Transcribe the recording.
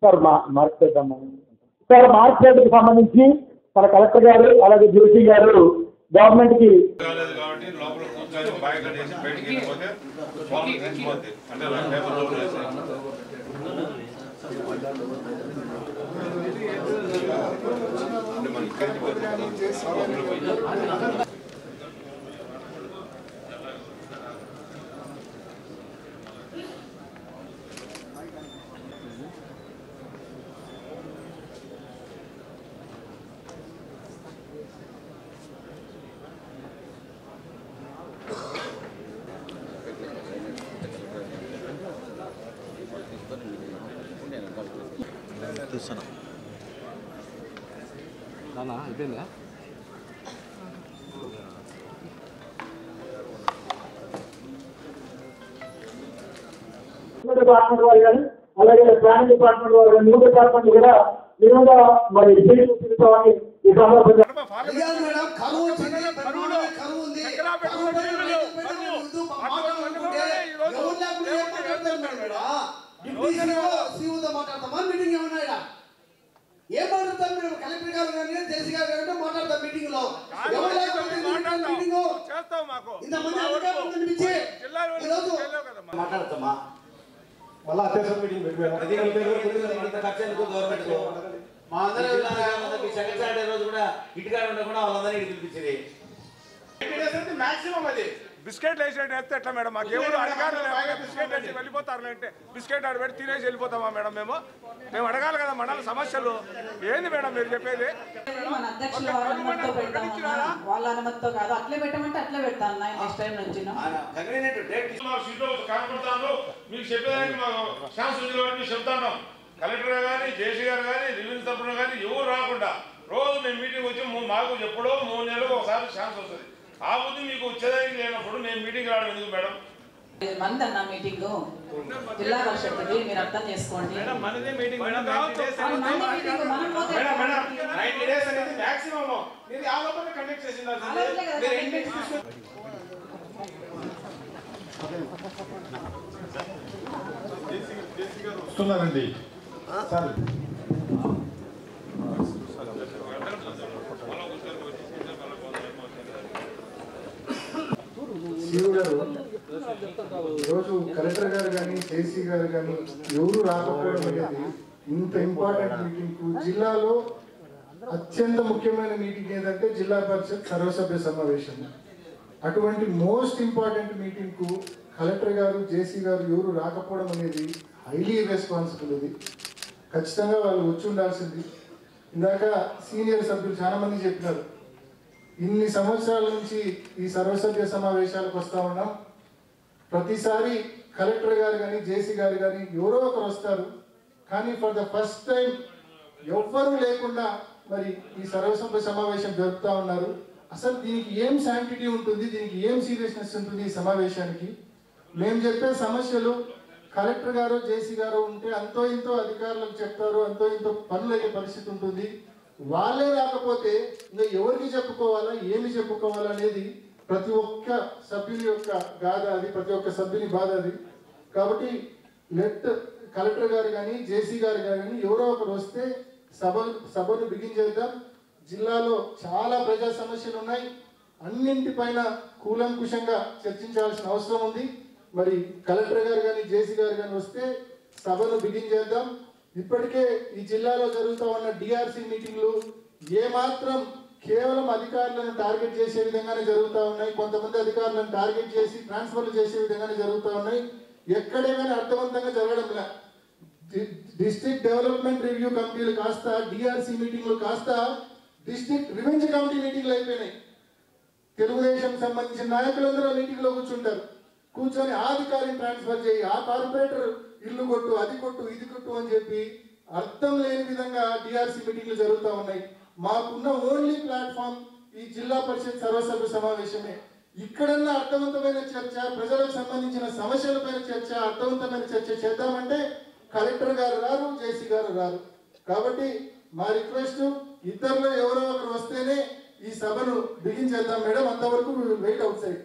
Sir market sir మార్కెట్కి సంబంధించి మన కలెక్టర్ గారు అలాగే జేసీ గారు గవర్నమెంట్ కి అయిపోయిందా డిపార్ట్మెంట్ వారు కానీ అలాగే ప్లానింగ్ డిపార్ట్మెంట్ వారు కానీ 3 డిపార్ట్మెంట్ కూడా నిజంగా మరి ఈ సందర్భంగా ఏం మాట్లాడతారు మేడం? కలెక్టర్ గారు కానీ జేసీ గారు కానీ మాట్లాడతాం మీటింగ్ లో. మాట్లాడతామా మళ్ళీ అత్యవసర మీటింగ్ మా అందరూ సెక్రటరీ రోజు కూడా ఇటుగా ఉండకుండా వాళ్ళందరినీ పిలిపించింది. మాక్సిమం అది బిస్కెట్లు వేసినట్టు వేస్తే ఎట్లా మేడం? మాకు ఎవరు అడగాలి లేకపోతే బిస్కెట్ వేసి వెళ్ళిపోతారు అంటే బిస్కెట్ ఆడ పెట్టి తినేసి వెళ్ళిపోతామా మేడం? మేము అడగాలి కదా మండల సమస్యలు ఏంది మేడం మీరు చెప్పేది? మన అధ్యక్షుల వాళ్ళ అనుమతితో కాదు, అట్లే పెట్టమంటే అట్లే పెడతాను నెక్స్ట్ టైం నుంచి. మీకు చెప్పేదానికి మాకు ఛాన్స్ ఉంది కాబట్టి చెప్తాను. కలెక్టర్ కానీ జేసీ గారు కానీ రివ్యూ తరఫున కానీ ఎవరు రాకుండా రోజు మేము మీటింగ్ వచ్చి మాకు ఎప్పుడో 3 నెలలకు ఒకసారి ఛాన్స్ వస్తుంది. ఆ బుద్ధి మీకు వచ్చేదానికి లేనప్పుడు నేను మీటింగ్ రావడం ఎందుకు మేడం? 5 మంది అన్న మీటింగ్ జిల్లా పరిషత్ది, మీరు అర్థం చేసుకోండి. వస్తున్నారండి సార్. ఈరోజు కలెక్టర్ గారు కానీ జేసీ గారు కానీ ఎవరు రాకపోవడం అనేది ఇంత ఇంపార్టెంట్ మీటింగ్. జిల్లాలో అత్యంత ముఖ్యమైన మీటింగ్ ఏంటంటే జిల్లా పరిషత్ సర్వసభ్య సమావేశం. అటువంటి మోస్ట్ ఇంపార్టెంట్ మీటింగ్ కు కలెక్టర్ గారు జేసీ గారు ఎవరు రాకపోవడం అనేది హైలీ రెస్పాన్సిబుల్. ఇది ఖచ్చితంగా వాళ్ళు వచ్చి ఉండాల్సింది. ఇందాక సీనియర్ సభ్యులు చాలా మంది చెప్పినారు, ఇన్ని సంవత్సరాల నుంచి ఈ సర్వసభ్య సమావేశాలకు వస్తూ ఉన్నాం. ప్రతిసారి కలెక్టర్ గారు కానీ జేసీ గారు కానీ ఎవరో ఒకరు వస్తారు, కానీ ఫర్ ద ఫస్ట్ టైం ఎవ్వరూ లేకుండా మరి ఈ సర్వసభ్య సమావేశం జరుపుతూ ఉన్నారు. అసలు దీనికి ఏం శాంటిటీ ఉంటుంది, దీనికి ఏం సీరియస్నెస్ ఉంటుంది ఈ సమావేశానికి? మేము చెప్పే సమస్యలు కలెక్టర్ గారు జేసీ గారు ఉంటే అంతో ఇంతో అధికారులకు చెప్తారు, అంతో ఇంతో పనులు అయ్యే పరిస్థితి ఉంటుంది. వాళ్ళే రాకపోతే ఇంకా ఎవరికి చెప్పుకోవాలా, ఏమి చెప్పుకోవాలా అనేది ప్రతి ఒక్క సభ్యుని యొక్క గాథ అది, ప్రతి ఒక్క సభ్యుని బాధ అది. కాబట్టి లెట్ కలెక్టర్ గారు కానీ జేసీ గారు కానీ ఎవరో ఒకరు వస్తే సభను బిగించేద్దాం. జిల్లాలో చాలా ప్రజా సమస్యలు ఉన్నాయి, అన్నింటిపైన కూలంకుషంగా చర్చించాల్సిన అవసరం ఉంది. మరి కలెక్టర్ గారు కానీ జేసీ గారు కానీ వస్తే సభను బిగించేద్దాం. ఇప్పటికే ఈ జిల్లాలో జరుగుతూ ఉన్న డిఆర్సీ మీటింగ్లు ఏమాత్రం కేవలం అధికారులను టార్గెట్ చేసే విధంగానే జరుగుతూ ఉన్నాయి. కొంతమంది అధికారులను టార్గెట్ చేసి ట్రాన్స్ఫర్లు చేసే విధంగానే జరుగుతూ ఉన్నాయి. ఎక్కడేమైనా అర్థవంతంగా జరగడం లే. డిస్ట్రిక్ట్ డెవలప్మెంట్ రివ్యూ కమిటీలు కాస్త డిఆర్సీ మీటింగ్లు కాస్త డిస్ట్రిక్ట్ రివెంజ్ కమిటీ మీటింగ్లు అయిపోయినాయి. తెలుగుదేశం సంబంధించిన నాయకులందరూ మీటింగ్లో కూర్చుంటారు. కూర్చొని ఆ అధికారిని ట్రాన్స్ఫర్ చేయి, ఆ కార్పొరేటర్ ఇల్లు కొట్టు, అది కొట్టు, ఇది కొట్టు అని చెప్పి అర్థం లేని విధంగా డిఆర్సీ మీటింగ్లు జరుగుతూ ఉన్నాయి. మాకున్న ఓన్లీ ప్లాట్ఫామ్ ఈ జిల్లా పరిషత్ సర్వసభ్య సమావేశమే. ఇక్కడన్నా అర్థవంతమైన చర్చ, ప్రజలకు సంబంధించిన సమస్యలపైన చర్చ, అర్థవంతమైన చర్చ చేద్దామంటే కలెక్టర్ గారు రారు, జేసీ గారు రారు. కాబట్టి మా రిక్వెస్ట్, ఇద్దరిలో ఎవరో ఒకరు వస్తేనే ఈ సభను బిగించేద్దాం మేడం. అంతవరకు వెయిట్ అవుట్ సైడ్.